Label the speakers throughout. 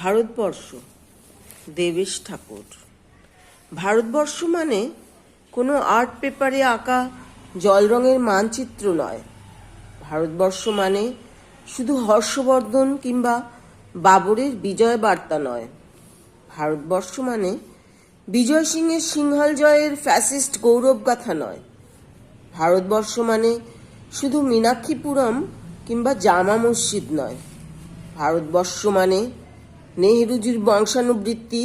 Speaker 1: ভারতবর্ষ, দেবেশ ঠাকুর। ভারতবর্ষ মানে কোনো আর্ট পেপারে আঁকা জল রঙের মানচিত্র নয়। ভারতবর্ষ মানে শুধু হর্ষবর্ধন কিংবা বাবরের বিজয় বার্তা নয়। ভারতবর্ষ মানে বিজয় সিংহের সিংহল জয়ের ফ্যাসিস্ট গৌরবগাথা নয়। ভারতবর্ষ মানে শুধু মীনাক্ষীপুরম কিংবা জামা মসজিদ নয়। ভারতবর্ষ মানে নেহরুজির বংশানুবৃত্তি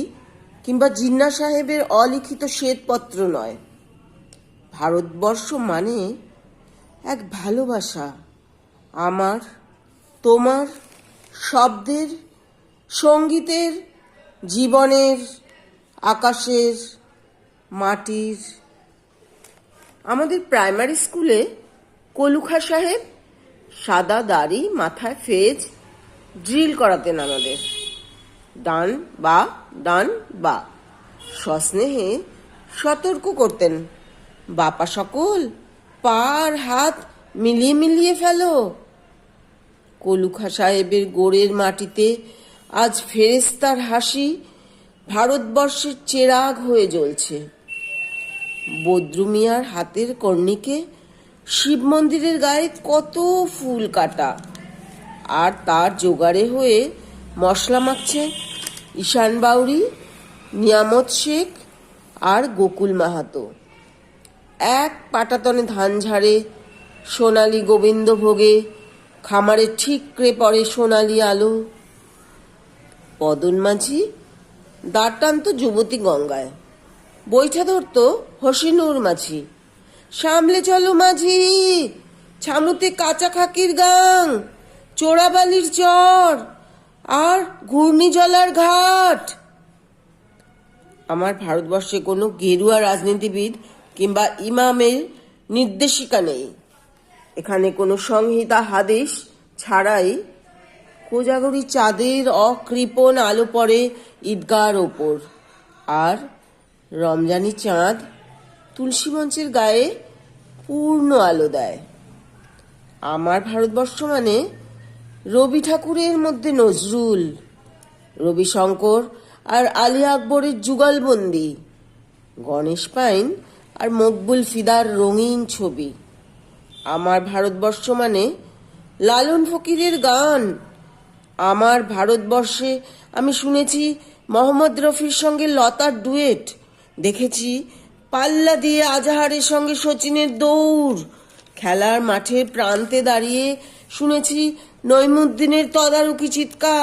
Speaker 1: কিংবা জিন্না সাহেবের অলিখিত শ্বেতপত্র নয়। ভারতবর্ষ মানে এক ভালোবাসা, আমার, তোমার, শব্দের, সঙ্গীতের, জীবনের, আকাশের, মাটির। আমাদের প্রাইমারি স্কুলে কলুখা সাহেব সাদা দাড়ি, মাথায় ফেজ ড্রিল করাতেন আমাদের। ডান বা ডান বা সস্নেহে সতর্ক করতেন, বাপা সকল পার হাত মিলিয়ে মিলিয়ে ফেলো। কলুখা সাহেবের গোড়ের মাটিতে আজ ফেরেস্তার হাসি ভারতবর্ষের চেরাগ হয়ে জ্বলছে। বদ্রু মিয়ার হাতের কর্ণিকে শিব মন্দিরের গায়ে কত ফুল কাটা, আর তার জোগাড়ে হয়ে মশলা মাখছে ঈশান বাউরি, নিয়ামত শেখ আর গোকুল মাহাতো। এক পাটাতনে ধান ঝাড়ে সোনালি গোবিন্দভোগে খামারে ঠিকরে পড়ে সোনালি আলো। পদন মাঝি দাঁড় টানত যুবতী গঙ্গায়, বৈঠা ধরত হসিনুর মাঝি। সামলে চলো মাঝি, ছামুতে কাঁচা খাকির গাং, চোরাবালির চর আর ঘূর্ণিজলার ঘাট। আমার ভারতবর্ষে কোনো গেরুয়া রাজনীতিবিদ কিংবা ইমামের নির্দেশিকা নেই। এখানে কোনো সংহিতা হাদিস ছাড়াই কোজাগরী চাঁদের অকৃপণ আলো পড়ে ঈদগার ওপর, আর রমজানি চাঁদ তুলসী মঞ্চের গায়ে পূর্ণ আলো দেয়। আমার ভারতবর্ষ মানে রবি ঠাকুরের মধ্যে নজরুল, রবি শঙ্কর আর আলী আকবরের যুগলবন্দি, গণেশ পাইন আর মকবুল ফিদার রঙিন ছবি। আমার ভারতবর্ষ মানে লালন ফকিরের গান। আমার ভারতবর্ষে আমি শুনেছি মোহাম্মদ রফির সঙ্গে লতার ডুয়েট, দেখেছি পাল্লা দিয়ে আজাহারের সঙ্গে সচিনের দৌড়, খেলার মাঠের প্রান্তে দাঁড়িয়ে শুনেছি নইমুদ্দিনের তদারকি চিৎকার।